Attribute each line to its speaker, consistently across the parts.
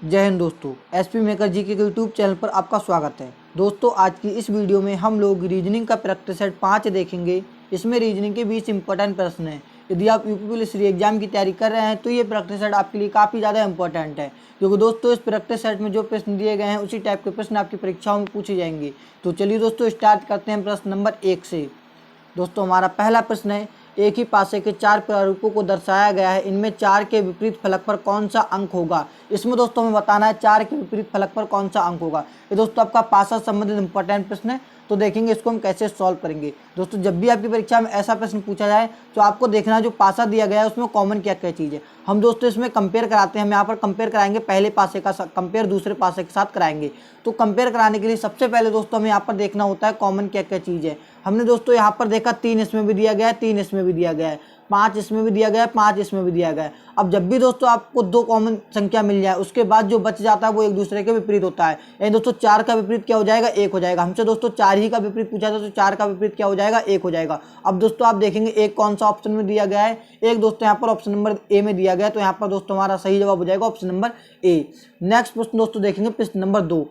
Speaker 1: जय हिंद दोस्तों, SP maker जी के यूट्यूब चैनल पर आपका स्वागत है। दोस्तों, आज की इस वीडियो में हम लोग रीजनिंग का प्रैक्टिस सेट 5 देखेंगे। इसमें रीजनिंग के 20 इंपॉर्टेंट प्रश्न हैं। यदि आप यूपी पुलिस री एग्जाम की तैयारी कर रहे हैं तो ये प्रैक्टिस सेट आपके लिए काफ़ी ज़्यादा इंपॉर्टेंट है, क्योंकि दोस्तों इस प्रैक्टिस सेट में जो प्रश्न दिए गए हैं उसी टाइप के प्रश्न आपकी परीक्षाओं में पूछे जाएंगे। तो चलिए दोस्तों, स्टार्ट करते हैं प्रश्न नंबर 1 से। दोस्तों, हमारा पहला प्रश्न है, एक ही पासे के 4 प्रारूपों को दर्शाया गया है, इनमें 4 के विपरीत फलक पर कौन सा अंक होगा। इसमें दोस्तों हमें बताना है 4 के विपरीत फलक पर कौन सा अंक होगा। ये दोस्तों आपका पासा संबंधित इंपॉर्टेंट प्रश्न है, तो देखेंगे इसको हम कैसे सॉल्व करेंगे। दोस्तों, जब भी आपकी परीक्षा में ऐसा प्रश्न पूछा जाए तो आपको देखना है जो पासा दिया गया है उसमें कॉमन क्या क्या चीज़ है। हम दोस्तों इसमें कंपेयर कराते हैं, हम यहाँ पर कंपेयर कराएंगे, पहले पासे का कंपेयर दूसरे पासे के साथ कराएंगे। तो कंपेयर कराने के लिए सबसे पहले दोस्तों हमें यहाँ पर देखना होता है कॉमन क्या क्या चीज़ है। हमने दोस्तों यहाँ पर देखा 3 इसमें भी दिया गया है, 3 इसमें भी दिया गया है, 5 इसमें भी दिया गया है, 5 इसमें भी दिया गया है। अब जब भी दोस्तों आपको 2 कॉमन संख्या मिल जाए उसके बाद जो बच जाता है वो एक दूसरे के विपरीत होता है। यानी दोस्तों 4 का विपरीत क्या हो जाएगा, 1 हो जाएगा। हमसे दोस्तों 4 ही का विपरीत पूछा था तो 4 का विपरीत क्या हो जाएगा, 1 हो जाएगा। अब दोस्तों आप देखेंगे एक कौन सा ऑप्शन में दिया गया है, एक दोस्तों यहाँ पर ऑप्शन नंबर ए में दिया गया है, तो यहाँ पर दोस्तों हमारा सही जवाब हो जाएगा ऑप्शन नंबर ए। नेक्स्ट प्रश्न दोस्तों देखेंगे प्रश्न नंबर 2।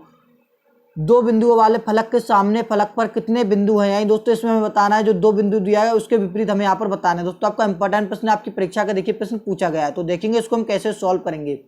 Speaker 1: 2 बिंदुओं वाले फलक के सामने फलक पर कितने बिंदु हैं। यानी दोस्तों इसमें हमें बताना है जो 2 बिंदु दिया है उसके विपरीत हमें यहाँ पर बताना है। दोस्तों आपका इंपॉर्टेंट प्रश्न आपकी परीक्षा का देखिए प्रश्न पूछा गया है, तो देखेंगे इसको हम कैसे सॉल्व करेंगे।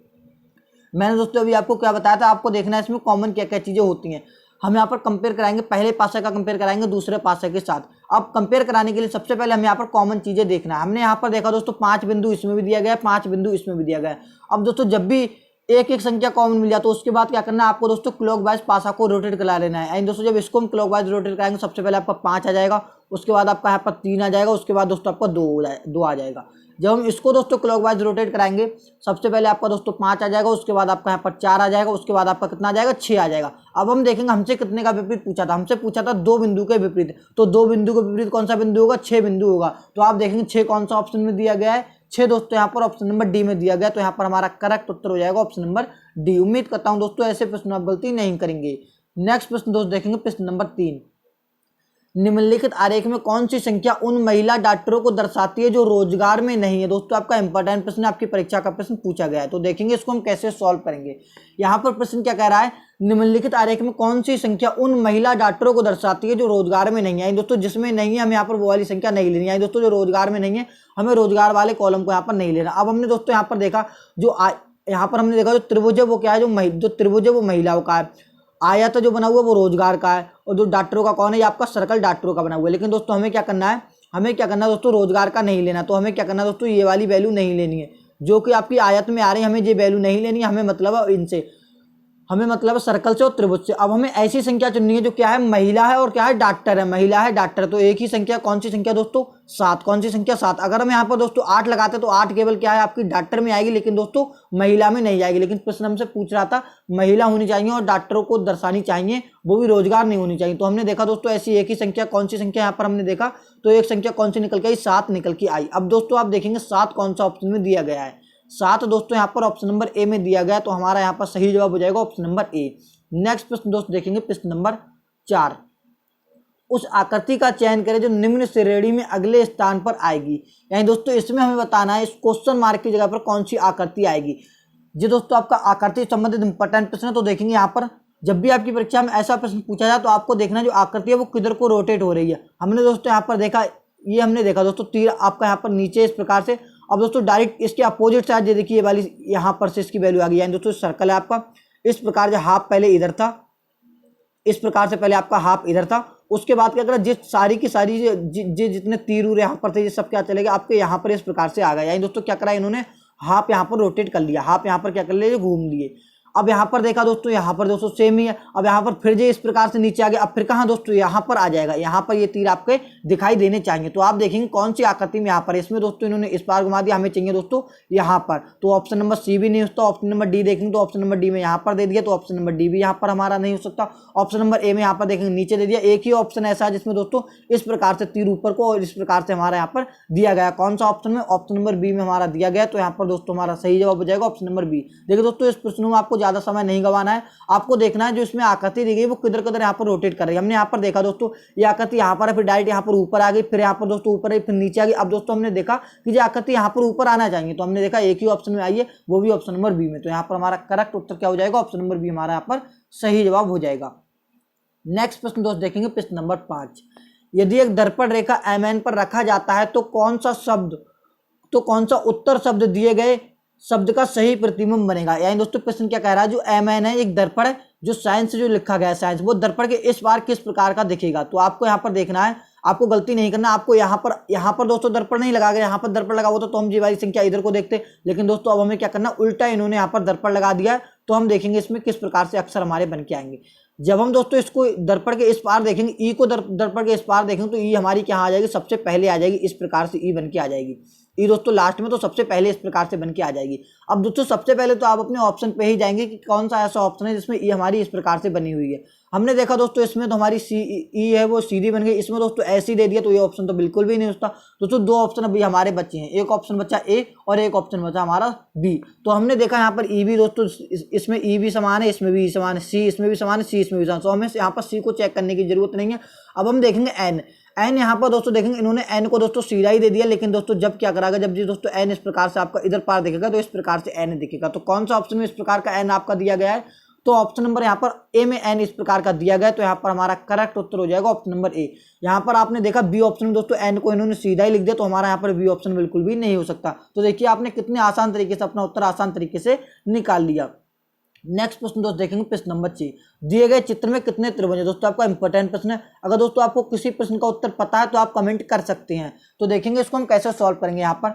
Speaker 1: मैंने दोस्तों अभी आपको क्या बताया था, आपको देखना है इसमें कॉमन क्या क्या चीज़ें होती हैं। हम यहाँ पर कंपेयर कराएंगे, पहले पासे का कंपेयर कराएंगे दूसरे पासे के साथ। अब कंपेयर कराने के लिए सबसे पहले हमें यहाँ पर कॉमन चीज़ें देखना है। हमने यहाँ पर देखा दोस्तों 5 बिंदु इसमें भी दिया गया है, 5 बिंदु इसमें भी दिया गया है। अब दोस्तों जब भी एक एक संख्या कॉमन मिल जाए तो उसके बाद क्या करना है, आपको दोस्तों क्लॉकवाइज पासा को रोटेट करा लेना है। एंड दोस्तों जब इसको हम क्लॉकवाइज रोटेट कराएंगे सबसे पहले आपका 5 आ जाएगा, उसके बाद आपका यहाँ पर 3 आ जाएगा, उसके बाद दोस्तों आपका 2 आ जाएगा। जब हम इसको दोस्तों क्लॉकवाइज रोटेट कराएंगे सबसे पहले आपका दोस्तों 5 आ जाएगा, उसके बाद आपका यहाँ पर 4 आ जाएगा, उसके बाद आपका कितना आ जाएगा, 6 आ जाएगा। अब हम देखेंगे हमसे कितने का विपरीत पूछा था, हमसे पूछा था 2 बिंदु के विपरीत, तो 2 बिंदु के विपरीत कौन सा बिंदु होगा, 6 बिंदु होगा। तो आप देखेंगे 6 कौन सा ऑप्शन में दिया गया है, 6 दोस्तों यहाँ पर ऑप्शन नंबर डी में दिया गया, तो यहाँ पर हमारा करेक्ट उत्तर हो जाएगा ऑप्शन नंबर डी। उम्मीद करता हूँ दोस्तों ऐसे प्रश्न आप गलती नहीं करेंगे। नेक्स्ट प्रश्न दोस्तों देखेंगे प्रश्न नंबर 3। निम्नलिखित आरेख में कौन सी संख्या उन महिला डॉक्टरों को दर्शाती है जो रोजगार में नहीं है। दोस्तों आपका इंपॉर्टेंट प्रश्न आपकी परीक्षा का प्रश्न पूछा गया है, तो देखेंगे इसको हम कैसे सॉल्व करेंगे। यहाँ पर प्रश्न क्या कह रहा है, निम्नलिखित आरेख में कौन सी संख्या उन महिला डॉक्टरों को दर्शाती है जो रोजगार में नहीं है। दोस्तों जिसमें नहीं है हमें यहाँ पर वो वाली संख्या नहीं लेनी है। दोस्तों जो रोजगार में नहीं है हमें रोजगार वाले कॉलम को यहाँ पर नहीं लेना। अब हमने दोस्तों यहाँ पर देखा जो यहाँ पर हमने देखा जो त्रिभुज है वो क्या है, जो त्रिभुज है वो महिलाओं का है, आयत जो बना हुआ है वो रोजगार का है, और जो डॉक्टरों का कौन है, ये आपका सर्कल डॉक्टरों का बना हुआ है। लेकिन दोस्तों हमें क्या करना है, दोस्तों रोजगार का नहीं लेना। तो हमें क्या करना है दोस्तों, ये वाली वैल्यू नहीं लेनी है जो कि आपकी आयत में आ रही है, हमें ये वैल्यू नहीं लेनी है। हमें मतलब है इनसे, हमें मतलब है सर्कल से और त्रिभुज से। अब हमें ऐसी संख्या चुननी है जो क्या है, महिला है और क्या है, डॉक्टर है, महिला है डॉक्टर। तो एक ही संख्या, कौन सी संख्या दोस्तों, 7। कौन सी संख्या, 7। अगर हम यहाँ पर दोस्तों 8 लगाते तो 8 केवल क्या है आपकी डॉक्टर में आएगी, लेकिन दोस्तों महिला में नहीं आएगी। लेकिन प्रश्न हमसे पूछ रहा था महिला होनी चाहिए और डॉक्टरों को दर्शानी चाहिए, वो भी रोजगार नहीं होनी चाहिए। तो हमने देखा दोस्तों ऐसी एक ही संख्या, कौन सी संख्या यहाँ पर हमने देखा, तो एक संख्या कौन सी निकल के आई, 7 निकल के आई। अब दोस्तों आप देखेंगे 7 कौन सा ऑप्शन में दिया गया है, 7 दोस्तों यहाँ पर ऑप्शन नंबर ए में दिया गया, तो हमारा यहाँ पर सही जवाब हो जाएगा ऑप्शन नंबर ए। नेक्स्ट प्रश्न दोस्तों देखेंगे प्रश्न नंबर 4। उस आकृति का चयन करें जो निम्न श्रेणी में अगले स्थान पर आएगी। यानी दोस्तों इसमें हमें बताना है इस क्वेश्चन मार्क की जगह पर कौन सी आकृति आएगी। जी दोस्तों आपका आकृति संबंधित इंपॉर्टेंट प्रश्न है, तो देखेंगे यहाँ पर जब भी आपकी परीक्षा में ऐसा प्रश्न पूछा जाए तो आपको देखना जो आकृति है वो किधर को रोटेट हो रही है। हमने दोस्तों यहाँ पर देखा, ये हमने देखा दोस्तों तीर आपका यहाँ पर नीचे इस प्रकार से। अब दोस्तों डायरेक्ट इसके अपोजिट साइड ये देखिए, ये वाली यहाँ पर से इसकी वैल्यू आ गई। यानी दोस्तों सर्कल है आपका इस प्रकार से, हाफ पहले इधर था, इस प्रकार से पहले आपका हाफ इधर था, उसके बाद क्या करा, जिस सारी की सारी जितने तीर उर यहाँ पर थे ये सब क्या चले गए आपके यहाँ पर इस प्रकार से आ गए। यानी दोस्तों क्या करा इन्होंने, हाफ यहाँ पर रोटेट कर लिया, हाफ यहाँ पर क्या कर लिया, घूम लिए। अब यहाँ पर देखा दोस्तों, यहाँ पर दोस्तों सेम ही है। अब यहाँ पर फिर जो इस प्रकार से नीचे आ गया, अब फिर कहाँ दोस्तों, यहाँ पर आ जाएगा, यहाँ पर ये तीर आपके दिखाई देने चाहिए। तो आप देखेंगे कौन सी आकृति में यहाँ पर, इसमें दोस्तों इन्होंने इस बार घुमा दिया, हमें चाहिए दोस्तों यहाँ पर। तो ऑप्शन नंबर सी भी नहीं हो सकता, ऑप्शन नंबर डी देखेंगे तो ऑप्शन नंबर डी में यहाँ पर दे दिया, तो ऑप्शन नंबर डी भी यहाँ पर हमारा नहीं हो सकता। ऑप्शन नंबर ए में यहाँ पर देखेंगे नीचे दे दिया। एक ही ऑप्शन ऐसा है जिसमें दोस्तों इस प्रकार से तीर ऊपर को और इस प्रकार से हमारा यहाँ पर दिया गया। कौन सा ऑप्शन में, ऑप्शन नंबर बी में हमारा दिया गया। तो यहाँ पर दोस्तों हमारा सही जवाब हो जाएगा ऑप्शन नंबर बी। देखिए दोस्तों इस प्रश्न में आपको ज़्यादा समय नहीं गंवाना है, आपको देखना है जो इसमें आकृति दी गई वो किधर किधर यहाँ पर रोटेट कर रही है। हमने यहाँ पर देखा दोस्तों ये आकृति यहाँ पर है, फिर डायरेक्ट यहाँ पर ऊपर आ गई, फिर यहाँ पर दोस्तों ऊपर आई, फिर नीचे आ गई। अब दोस्तों हमने देखा कि जो आकृति यहाँ पर ऊपर आना चाहिए, तो हमने देखा एक ही ऑप्शन में आई है, वो भी ऑप्शन नंबर बी में। तो यहाँ पर हमारा करेक्ट उत्तर क्या हो जाएगा, ऑप्शन नंबर बी हमारा यहाँ पर सही जवाब हो जाएगा। नेक्स्ट प्रश्न दोस्त देखेंगे, प्रश्न नंबर 5। यदि एक दर्पण रेखा MN पर रखा जाता है तो कौन सा उत्तर शब्द दिए गए शब्द का सही प्रतिबिंब बनेगा। यानी दोस्तों प्रश्न क्या कह रहा है, जो MN है एक दर्पण है, जो साइंस जो लिखा गया है साइंस, वो दर्पण के इस बार किस प्रकार का दिखेगा। तो आपको यहाँ पर देखना है, आपको गलती नहीं करना, आपको यहाँ पर दोस्तों दर्पण नहीं लगा गया, यहाँ पर दर्पण लगा हुआ तो हम जी वाली संख्या इधर को देखते, लेकिन दोस्तों अब हमें क्या करना, उल्टा इन्होंने यहाँ पर दर्पण लगा दिया है। तो हम देखेंगे इसमें किस प्रकार से अक्षर हमारे बन के आएंगे। जब हम दोस्तों इसको दर्पण के इस पार देखेंगे, ई को दर्पण के इस पार देखेंगे तो ई हमारी क्या आ जाएगी, सबसे पहले आ जाएगी, इस प्रकार से ई बन के आ जाएगी। ई दोस्तों लास्ट में तो सबसे पहले इस प्रकार से बन के आ जाएगी। अब दोस्तों सबसे पहले तो आप अपने ऑप्शन पे ही जाएंगे कि कौन सा ऐसा ऑप्शन है जिसमें ई हमारी इस प्रकार से बनी हुई है। हमने देखा दोस्तों इसमें तो हमारी ई है वो सीधी बन गई, इसमें दोस्तों ऐसी दे दिया, तो ये ऑप्शन तो बिल्कुल भी नहीं होता। दोस्तों दो ऑप्शन अभी हमारे बचे हैं, एक ऑप्शन बचा ए और एक ऑप्शन बचा हमारा बी। तो हमने देखा यहाँ पर ई भी दोस्तों, इसमें ई भी समान है, इसमें भी समान है, सी इसमें भी समान है, सी इसमें भी समान है। तो हमें यहाँ पर सी को चेक करने की जरूरत नहीं है। अब हम देखेंगे एन यहाँ पर दोस्तों देखेंगे इन्होंने एन को दोस्तों सीधा ही दे दिया, लेकिन दोस्तों जब क्या करागा, जब जी दोस्तों एन इस प्रकार से आपका इधर पार दिखेगा तो इस प्रकार से एन दिखेगा। तो कौन सा ऑप्शन में इस प्रकार का एन आपका दिया गया है, तो ऑप्शन नंबर यहाँ पर ए में एन इस प्रकार का दिया गया है। तो यहाँ पर हमारा करेक्ट उत्तर हो जाएगा ऑप्शन नंबर ए। यहाँ पर आपने देखा बी ऑप्शन में दोस्तों एन को इन्होंने सीधा ही लिख दिया, तो हमारा यहाँ पर बी ऑप्शन बिल्कुल भी नहीं हो सकता। तो देखिए आपने कितने आसान तरीके से अपना उत्तर आसान तरीके से निकाल लिया। नेक्स्ट प्रश्न दोस्तों देखेंगे, प्रश्न नंबर 6। दिए गए चित्र में कितने त्रिभुज है। दोस्तों आपका इंपॉर्टेंट प्रश्न है, अगर दोस्तों आपको किसी प्रश्न का उत्तर पता है तो आप कमेंट कर सकते हैं। तो देखेंगे इसको हम कैसे सॉल्व करेंगे। यहाँ पर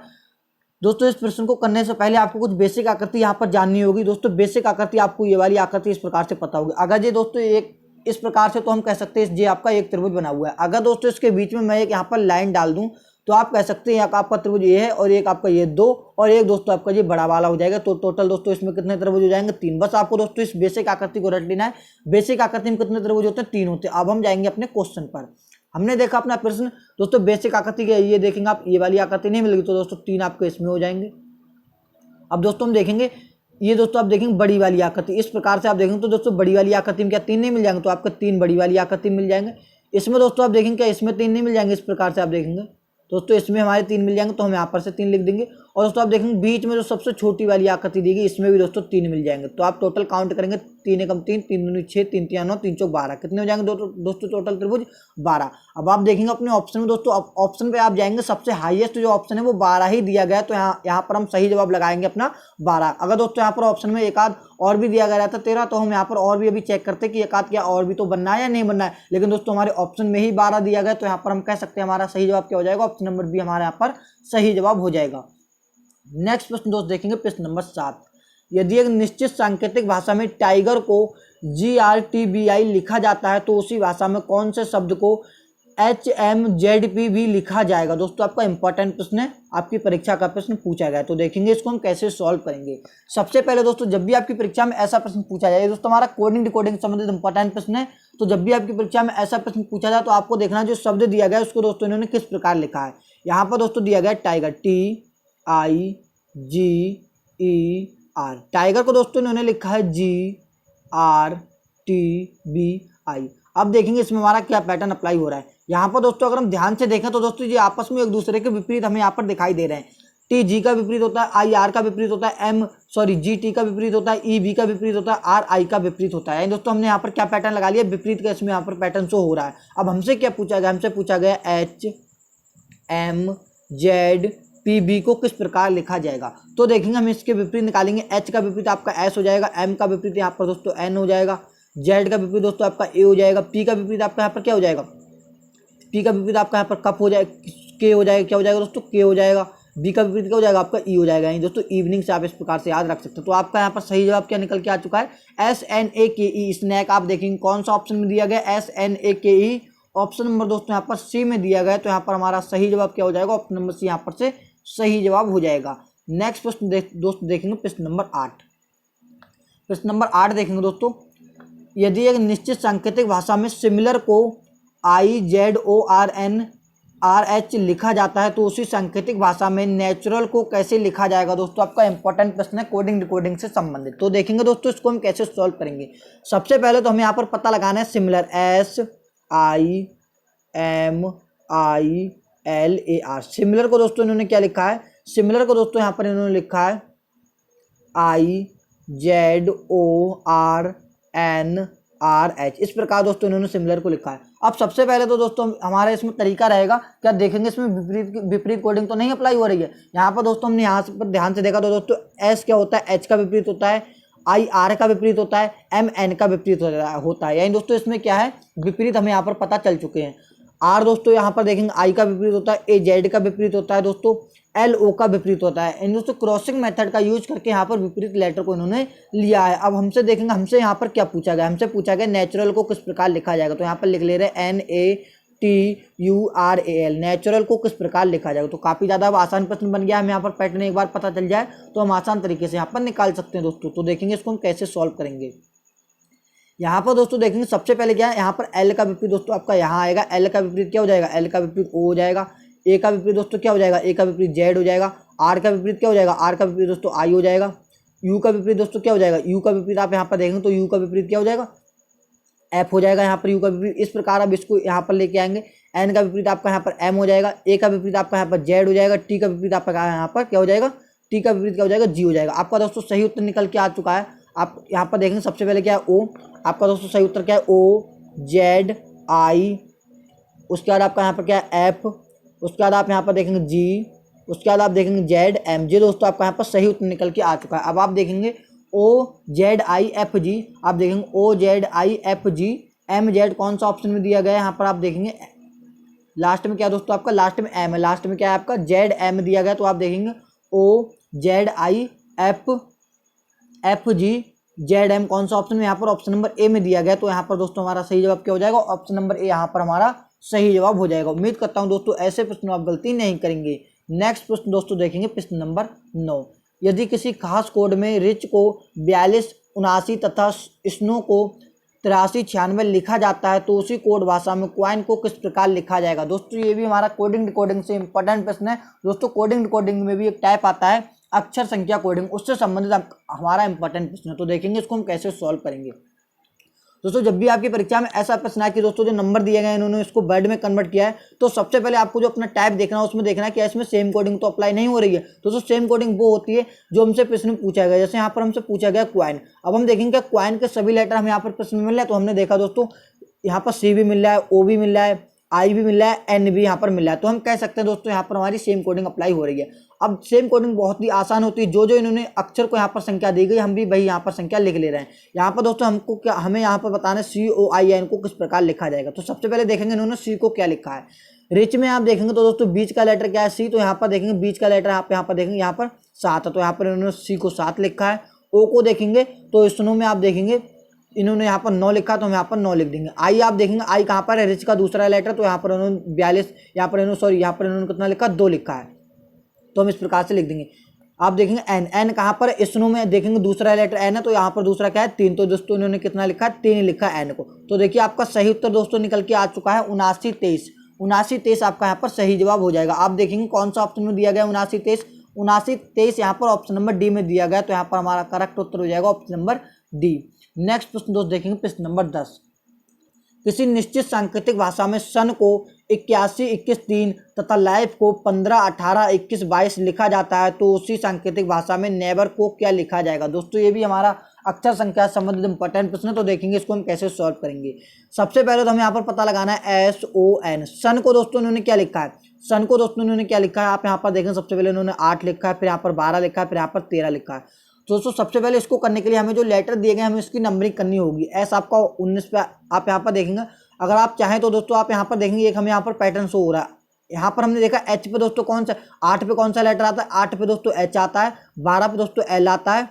Speaker 1: दोस्तों इस प्रश्न को करने से पहले आपको कुछ बेसिक आकृति यहाँ पर जाननी होगी। दोस्तों बेसिक आकृति आपको ये वाली आकृति इस प्रकार से पता होगी। अगर ये दोस्तों एक इस प्रकार से, तो हम कह सकते हैं ये आपका एक त्रिभुज बना हुआ है। अगर दोस्तों इसके बीच में मैं एक यहाँ पर लाइन डाल दूं तो आप कह सकते हैं आपका त्रिभुज ये है, और एक आपका ये 2, और एक दोस्तों आपका ये बड़ा वाला हो जाएगा। तो टोटल दोस्तों इसमें कितने त्रिभुज हो जाएंगे, 3। बस आपको दोस्तों इस बेसिक आकृति को रट लेना है। बेसिक आकृति में कितने त्रिभुज होते हैं, 3 होते हैं। अब हम जाएंगे अपने क्वेश्चन पर। हमने देखा अपना प्रश्न दोस्तों बेसिक आकृति के, ये देखेंगे आप ये वाली आकृति नहीं मिलेगी, तो दोस्तों 3 आपके इसमें हो जाएंगे। अब दोस्तों हम देखेंगे ये दोस्तों आप देखेंगे बड़ी वाली आकृति, इस प्रकार से आप देखेंगे तो दोस्तों बड़ी वाली आकृति में क्या 3 नहीं मिल जाएंगे, तो आपको 3 बड़ी वाली आकृति मिल जाएंगे। इसमें दोस्तों आप देखेंगे क्या इसमें 3 नहीं मिल जाएंगे, इस प्रकार से आप देखेंगे दोस्तों इसमें हमारे 3 मिल जाएंगे, तो हम यहाँ पर से 3 लिख देंगे। और दोस्तों आप देखेंगे बीच में जो सबसे छोटी वाली आकृति दी गई, इसमें भी दोस्तों 3 मिल जाएंगे। तो आप टोटल काउंट करेंगे 3 एकम 3, 3 दूनी 6, 3 तिया 9, 3 चौक 12, कितने हो जाएंगे दोस्तों टोटल त्रिभुज 12। अब आप देखेंगे अपने ऑप्शन में दोस्तों, ऑप्शन पे आप जाएंगे, सबसे हाईएस्ट जो ऑप्शन है वो 12 ही दिया गया है। तो यहाँ पर हम सही जवाब लगाएंगे अपना 12। अगर दोस्तों यहाँ पर ऑप्शन में एक आध और भी दिया गया रहता 13, तो हम यहाँ पर और भी अभी चेक करते हैं कि एक आध क्या और भी तो बनना है या नहीं बनना है। लेकिन दोस्तों हमारे ऑप्शन में ही 12 दिया गया, तो यहाँ पर हम कह सकते हैं हमारा सही जवाब क्या हो जाएगा, ऑप्शन नंबर बी हमारे यहाँ पर सही जवाब हो जाएगा। नेक्स्ट प्रश्न दोस्त देखेंगे, प्रश्न नंबर 7। यदि एक निश्चित सांकेतिक भाषा में टाइगर को GRTBI लिखा जाता है तो उसी भाषा में कौन से शब्द को HMZP भी लिखा जाएगा। दोस्तों आपका इंपॉर्टेंट प्रश्न है, आपकी परीक्षा का प्रश्न पूछा गया है। तो देखेंगे इसको हम कैसे सॉल्व करेंगे। सबसे पहले दोस्तों जब भी आपकी परीक्षा में ऐसा प्रश्न पूछा जाए, दोस्तों हमारा कोडिंग डिकोडिंग संबंधित इंपॉर्टेंट प्रश्न है, तो जब भी आपकी परीक्षा में ऐसा प्रश्न पूछा जाए तो आपको देखना जो शब्द दिया गया है उसको दोस्तों इन्होंने किस प्रकार लिखा है। यहाँ पर दोस्तों दिया गया टाइगर, TIGER, टाइगर को दोस्तों इन्होंने लिखा है GRTBI। अब देखेंगे इसमें हमारा क्या पैटर्न अप्लाई हो रहा है। यहाँ पर दोस्तों अगर हम ध्यान से देखें तो दोस्तों ये आपस में एक दूसरे के विपरीत हमें यहाँ पर दिखाई दे रहे हैं। TG का विपरीत होता है, IR का विपरीत होता है, GT का विपरीत होता है, EB का विपरीत होता है, RI का विपरीत होता है। दोस्तों हमने यहाँ पर क्या पैटर्न लगा लिया, विपरीत का इसमें यहाँ पर पैटर्न शो हो रहा है। अब हमसे क्या पूछा गया, हमसे पूछा गया HMZPB को किस प्रकार लिखा जाएगा। तो देखेंगे हम इसके विपरीत निकालेंगे। H का विपरीत आपका S हो जाएगा, M का विपरीत यहाँ पर दोस्तों N हो जाएगा, Z का विपरीत दोस्तों आपका A हो जाएगा, P का विपरीत आपका यहाँ पर क्या हो जाएगा, P का विपरीत आपका यहाँ पर कप हो जाएगा, K हो जाएगा, क्या हो जाएगा दोस्तों K हो जाएगा, B का विपरीत क्या हो जाएगा आपका E हो जाएगा। यानी दोस्तों इवनिंग से आप इस प्रकार से याद रख सकते हो। तो आपका यहाँ पर सही जवाब क्या निकल के आ चुका है, SNAKE स्नैक। आप देखेंगे कौन सा ऑप्शन में दिया गया, SNAKE ऑप्शन नंबर दोस्तों यहाँ पर सी में दिया गया है। तो यहाँ पर हमारा सही जवाब क्या हो जाएगा, ऑप्शन नंबर सी यहाँ पर से सही जवाब हो जाएगा। नेक्स्ट प्रश्न दोस्तों देखेंगे प्रश्न नंबर 8। प्रश्न नंबर 8 देखेंगे दोस्तों, यदि एक निश्चित सांकेतिक भाषा में सिमिलर को IZORN RH लिखा जाता है तो उसी सांकेतिक भाषा में नेचुरल को कैसे लिखा जाएगा दोस्तों, आपका इंपॉर्टेंट प्रश्न है कोडिंग डिकोडिंग से संबंधित। तो देखेंगे दोस्तों इसको हम कैसे सॉल्व करेंगे। सबसे पहले तो हमें यहाँ पर पता लगाना है सिमिलर, SIMILAR। सिमिलर को दोस्तों इन्होंने क्या लिखा है, सिमिलर को दोस्तों यहाँ पर इन्होंने लिखा है IZORNRH। इस प्रकार दोस्तों इन्होंने सिमिलर को लिखा है। अब सबसे पहले तो दोस्तों हमारा इसमें तरीका रहेगा, क्या देखेंगे इसमें विपरीत कोडिंग तो नहीं अप्लाई हो रही है। यहाँ पर दोस्तों हमने यहाँ पर ध्यान से देखा तो दोस्तों S क्या होता है, H का विपरीत होता है, I R का विपरीत होता है, M N का विपरीत होता है। यानी दोस्तों इसमें क्या है, विपरीत हमें यहाँ पर पता चल चुके हैं। R दोस्तों यहाँ पर देखेंगे I का विपरीत होता है, A Z का विपरीत होता है दोस्तों, L O का विपरीत होता है। इन दोस्तों क्रॉसिंग मेथड का यूज करके यहाँ पर विपरीत लेटर को इन्होंने लिया है। अब हमसे देखेंगे, हमसे यहाँ पर क्या पूछा गया, हमसे पूछा गया नेचुरल को किस प्रकार लिखा जाएगा। तो यहाँ पर लिख ले रहे NATURAL, नेचुरल को किस प्रकार लिखा जाएगा। तो काफ़ी ज़्यादा आसान प्रश्न बन गया। हमें यहाँ पर पैटर्न एक बार पता चल जाए तो हम आसान तरीके से यहाँ पर निकाल सकते हैं दोस्तों। तो देखेंगे इसको हम कैसे सॉल्व करेंगे। यहाँ पर दोस्तों देखेंगे सबसे पहले क्या है, यहाँ पर L का विपरीत दोस्तों आपका यहाँ आएगा, L का विपरीत क्या हो जाएगा, L का विपरीत O हो जाएगा। A का विपरीत दोस्तों क्या हो जाएगा, A का विपरीत Z हो जाएगा। R का विपरीत क्या हो जाएगा, R का विपरीत दोस्तों I हो जाएगा। U का विपरीत दोस्तों क्या हो जाएगा, U का विपरीत आप यहाँ पर देखेंगे तो U का विपरीत क्या हो जाएगा, F हो जाएगा। यहाँ पर U का विपरीत इस प्रकार अब इसको यहाँ पर लेके आएंगे। N का विपरीत आपका यहाँ पर M हो जाएगा, A का विपरीत आपका यहाँ पर Z हो जाएगा, T का विपरीत आपका यहाँ पर क्या हो जाएगा, T का विपरीत क्या हो जाएगा, G हो जाएगा। आपका दोस्तों सही उत्तर निकल के आ चुका है। आप यहाँ पर देखेंगे सबसे पहले क्या है O, आपका दोस्तों सही उत्तर क्या है OZI। उसके बाद आपका यहाँ पर क्या है F, उसके बाद आप यहाँ पर देखेंगे G, उसके बाद आप देखेंगे ZM। जी दोस्तों आपका यहाँ पर सही उत्तर निकल के आ चुका है। अब आप देखेंगे OZIFG, आप देखेंगे OZIFG MZ कौन सा ऑप्शन में दिया गया है। यहाँ पर आप देखेंगे लास्ट में क्या दोस्तों आपका, लास्ट में M है, लास्ट में क्या है आपका ZM दिया गया। तो आप देखेंगे OZIFG ZM कौन सा ऑप्शन में, यहाँ पर ऑप्शन नंबर A में दिया गया। तो यहाँ पर दोस्तों हमारा सही जवाब क्या हो जाएगा, ऑप्शन नंबर A यहाँ पर हमारा सही जवाब हो जाएगा। उम्मीद करता हूँ दोस्तों ऐसे प्रश्न आप गलती नहीं करेंगे। नेक्स्ट प्रश्न दोस्तों देखेंगे प्रश्न नंबर 9। यदि किसी खास कोड में रिच को 4279 तथा स्नो को 8396 लिखा जाता है तो उसी कोड भाषा में क्वाइन को किस प्रकार लिखा जाएगा। दोस्तों ये भी हमारा कोडिंग डिकोडिंग से इंपॉर्टेंट प्रश्न है दोस्तों। कोडिंग डिकोडिंग में भी एक टाइप आता है अक्षर संख्या कोडिंग, उससे संबंधित हमारा इंपॉर्टेंट प्रश्न है। तो देखेंगे इसको हम कैसे सॉल्व करेंगे। दोस्तों जब भी आपकी परीक्षा में ऐसा प्रश्न है कि दोस्तों जो नंबर दिए गए हैं इन्होंने इसको वर्ड में कन्वर्ट किया है, तो सबसे पहले आपको जो अपना टाइप देखना है उसमें देखना है कि इसमें सेम कोडिंग तो अप्लाई नहीं हो रही है। दोस्तों सेम कोडिंग वो होती है जो हमसे प्रश्न में पूछा गया। जैसे यहाँ पर हमसे पूछा गया क्वाइन, अब हम देखेंगे क्वाइन के सभी लेटर हमें यहाँ पर प्रश्न में मिल रहे हैं। तो हमने देखा दोस्तों यहाँ पर C भी मिल रहा है, O भी मिल रहा है, I भी मिल रहा है, N भी यहाँ पर मिल रहा है। तो हम कह सकते हैं दोस्तों यहाँ पर हमारी सेम कोडिंग अप्लाई हो रही है। अब सेम कोडिंग बहुत ही आसान होती है, जो जो इन्होंने अक्षर को यहाँ पर संख्या दी गई हम भी वही यहाँ पर संख्या लिख ले रहे हैं। यहाँ पर दोस्तों हमको क्या, हमें यहाँ पर बताना है COIN को किस प्रकार लिखा जाएगा। तो सबसे पहले देखेंगे इन्होंने C को क्या लिखा है। रिच में आप देखेंगे तो दोस्तों बीच का लेटर क्या है C, तो यहाँ पर देखेंगे बीच का लेटर आप यहाँ पर देखेंगे यहाँ पर 7 है, तो यहाँ पर इन्होंने C को 7 लिखा है। O को देखेंगे तो स्नो में आप देखेंगे इन्होंने यहाँ पर 9 लिखा, तो हम यहाँ पर 9 लिख देंगे। आई आप देखेंगे आई कहाँ पर है, रिच का दूसरा लेटर, तो यहाँ पर उन्होंने 42, यहाँ पर इन्होंने कितना लिखा, 2 लिखा है, तो हम इस प्रकार से लिख देंगे। आप देखेंगे एन, एन कहाँ पर है, स्नो में देखेंगे दूसरा लेटर एन है, तो यहाँ पर दूसरा क्या है 3, तो दोस्तों इन्होंने कितना लिखा है 3 लिखा है एन को। तो देखिए आपका सही उत्तर दोस्तों निकल के आ चुका है 7923 आपका यहाँ पर सही जवाब हो जाएगा। आप देखेंगे कौन सा ऑप्शन में दिया गया 7923 यहाँ पर ऑप्शन नंबर डी में दिया गया, तो यहाँ पर हमारा करेक्ट उत्तर हो जाएगा ऑप्शन नंबर डी। नेक्स्ट प्रश्न दोस्त देखेंगे प्रश्न नंबर 10। किसी निश्चित सांकेतिक भाषा में सन को 81, 21, 3 तथा लाइफ को 15, 18, 21, 22 लिखा जाता है, तो उसी सांकेतिक भाषा में नेबर को क्या लिखा जाएगा। दोस्तों ये भी हमारा अक्षर संख्या संबंधित इंपॉर्टेंट प्रश्न है, तो देखेंगे इसको हम कैसे सॉल्व करेंगे। सबसे पहले तो हमें यहाँ पर पता लगाना है SON। सन को दोस्तों इन्होंने क्या लिखा है, सन को दोस्तों इन्होंने क्या लिखा है, आप यहाँ पर देखें सबसे पहले इन्होंने 8 लिखा है, फिर यहाँ पर 12 लिखा है, फिर यहाँ पर 13 लिखा है। दोस्तों सबसे पहले इसको करने के लिए हमें जो लेटर दिए गए हमें इसकी नंबरिंग करनी होगी। एस आपका 19 पे आप यहाँ पर देखेंगे, अगर आप चाहें तो दोस्तों आप यहाँ पर देखेंगे एक हमें यहाँ पर पैटर्न शो हो रहा है। यहाँ पर हमने देखा एच पे दोस्तों कौन सा, 8 पे कौन सा लेटर आता है, 8 पे दोस्तों एच आता है, 12 पे दोस्तों एल आता है,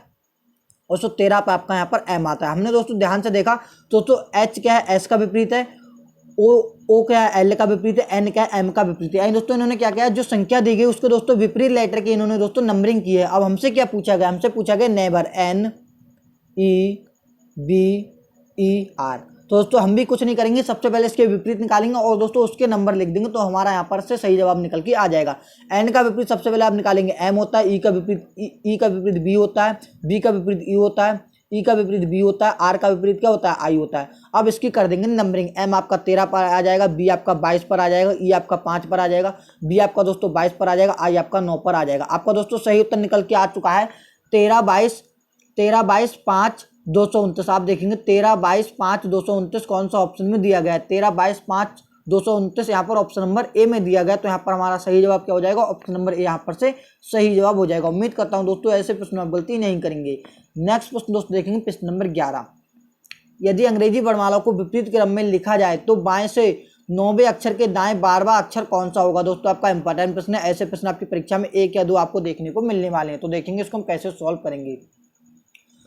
Speaker 1: और 13 पे आपका यहाँ पर एम आता है। हमने दोस्तों ध्यान से देखा दोस्तों एच क्या है, एस का विपरीत है, ओ क्या है, एल का विपरीत है, एन क्या है, एम का विपरीत है। दोस्तों इन्होंने क्या किया, जो संख्या दी गई उसको दोस्तों विपरीत लेटर की इन्होंने दोस्तों नंबरिंग की है। अब हमसे क्या पूछा गया, हमसे पूछा गया नेबर, NEBER। तो दोस्तों हम भी कुछ नहीं करेंगे, सबसे पहले इसके विपरीत निकालेंगे और दोस्तों उसके नंबर लिख देंगे, तो हमारा यहाँ पर से सही जवाब निकल के आ जाएगा। एन का विपरीत सबसे पहले आप निकालेंगे एम होता है, ई का विपरीत बी होता है, बी का विपरीत ई होता है, ई का विपरीत बी होता है, आर का विपरीत क्या होता है, आई होता है। अब इसकी कर देंगे नंबरिंग, एम आपका 13 पर आ जाएगा, बी आपका 22 पर आ जाएगा, ई आपका 5 पर आ जाएगा, बी आपका दोस्तों 22 पर आ जाएगा, आई आपका 9 पर आ जाएगा। आपका दोस्तों सही उत्तर निकल के आ चुका है 13, 22, 5, 229। आप देखेंगे 13, 22, 5, 229 कौन सा ऑप्शन में दिया गया है, 13, 22, 5, 229 यहाँ पर ऑप्शन नंबर ए में दिया गया। तो यहाँ पर हमारा सही जवाब क्या हो जाएगा, ऑप्शन नंबर ए यहाँ पर से सही जवाब हो जाएगा। उम्मीद करता हूँ दोस्तों ऐसे प्रश्न आप गलती नहीं करेंगे। नेक्स्ट प्रश्न दोस्तों देखेंगे प्रश्न नंबर 11। यदि अंग्रेजी वर्णमाला को विपरीत क्रम में लिखा जाए तो बाएं से 9वें अक्षर के दाएं 12वां अक्षर कौन सा होगा। दोस्तों आपका इंपॉर्टेंट प्रश्न है, ऐसे प्रश्न आपकी परीक्षा में 1 या 2 आपको देखने को मिलने वाले हैं। तो देखेंगे इसको हम कैसे सॉल्व करेंगे।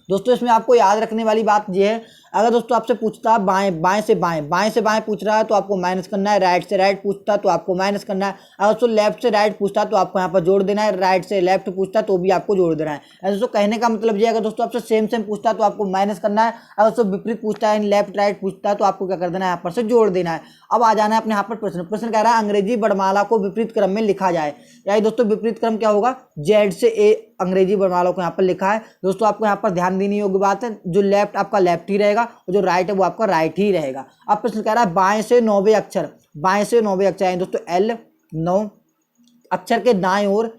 Speaker 1: दोस्तों इसमें आपको याद रखने वाली बात यह है, अगर दोस्तों आपसे पूछता है बाएं से बाएं पूछ रहा है तो आपको माइनस करना है, राइट से राइट पूछता है तो आपको माइनस करना है। अगर दोस्तों लेफ्ट से राइट पूछता है तो आपको यहाँ पर जोड़ देना है, राइट से लेफ्ट पूछता है तो भी आपको जोड़ देना है। ऐसे दोस्तों कहने का मतलब ये है, अगर दोस्तों आपसे सेम पूछता है तो आपको माइनस करना है, अगर दोस्तों विपरीत पूछता है लेफ्ट राइट पूछता है तो आपको क्या कर देना है, यहाँ पर से जोड़ देना है। अब आ जाना है अपने यहाँ पर प्रश्न कह रहा है अंग्रेजी वर्णमाला को विपरीत क्रम में लिखा जाए। यानी दोस्तों विपरीत क्रम क्या होगा, जेड से ए अंग्रेजी वर्णमाला को यहाँ पर लिखा है। दोस्तों आपको यहाँ पर ध्यान देने योग्य बात है, जो लेफ्ट आपका लेफ्ट ही रहेगा और जो राइट है वो आपका राइट ही रहेगा। अब प्रश्न कह रहा है बाएं से 9वें अक्षर यानी दोस्तों एल 9 अक्षर के दाएं ओर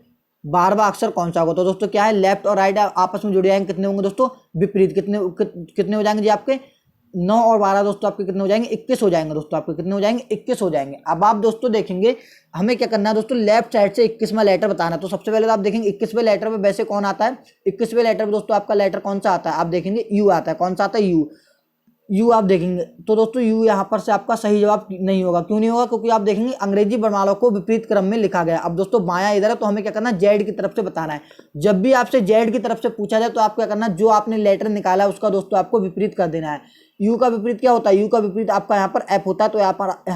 Speaker 1: 12वां अक्षर कौन सा होगा। तो दोस्तों क्या है, लेफ्ट और राइट आपस में जुड़ जाएंगे, कितने होंगे दोस्तों, विपरीत। कितने हो जाएंगे जी आपके 9 और 12 दोस्तों आपके कितने हो जाएंगे, 21 हो जाएंगे। दोस्तों आपके कितने हो जाएंगे, 21 हो जाएंगे। अब आप दोस्तों देखेंगे हमें क्या करना है दोस्तों, लेफ्ट साइड से 21वां लेटर बताना। तो सबसे पहले तो आप देखेंगे 21वें लेटर में वैसे कौन आता है, 21वें लेटर में दोस्तों आपका लेटर कौन सा आता है, आप देखेंगे यू आता है। कौन सा आता है, यू आप देखेंगे। तो दोस्तों यू यहाँ पर से आपका सही जवाब नहीं होगा। क्यों नहीं होगा, क्योंकि आप देखेंगे अंग्रेजी वर्णमाला को विपरीत क्रम में लिखा गया। अब दोस्तों बायां इधर है तो हमें क्या करना है, जेड की तरफ से बताना है। जब भी आपसे जेड की तरफ से पूछा जाए तो आप क्या करना है, जो आपने लेटर निकाला है उसका दोस्तों आपको विपरीत कर देना है। यू का विपरीत क्या होता है, यू का विपरीत आपका यहाँ पर एफ होता है। तो यहाँ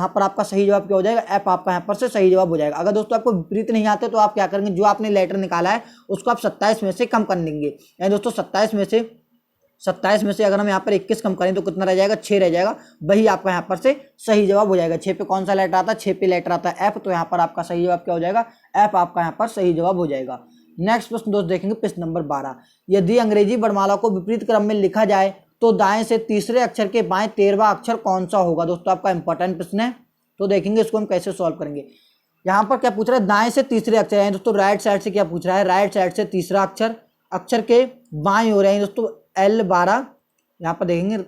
Speaker 1: पर आपका सही जवाब क्या हो जाएगा, एफ आपका यहाँ पर से सही जवाब हो जाएगा। अगर दोस्तों आपको विपरीत नहीं आते तो आप क्या करेंगे, जो आपने लेटर निकाला है उसको आप 27 में से कम कर देंगे। यानी दोस्तों 27 में से अगर हम यहाँ पर 21 कम करें तो कितना रह जाएगा, 6 रह जाएगा। वही आपका यहाँ पर से सही जवाब हो जाएगा। 6 पे कौन सा लेटर आता है, 6 पे लेटर आता है एफ। तो यहाँ पर आपका सही जवाब क्या हो जाएगा, एफ आपका यहाँ पर सही जवाब हो जाएगा। नेक्स्ट प्रश्न दोस्त देखेंगे प्रश्न नंबर 12। यदि अंग्रेजी वर्णमाला को विपरीत क्रम में लिखा जाए तो दाएं से तीसरे अक्षर के बाएं 13वां अक्षर कौन सा होगा। दोस्तों आपका इंपॉर्टेंट प्रश्न है, तो देखेंगे इसको हम कैसे सॉल्व करेंगे। यहाँ पर क्या पूछ रहा है, दाएं से तीसरे अक्षर है दोस्तों, राइट साइड से क्या पूछ रहा है, राइट साइड से तीसरा अक्षर के बाएं ओर है दोस्तों L12। यहाँ पर देखेंगे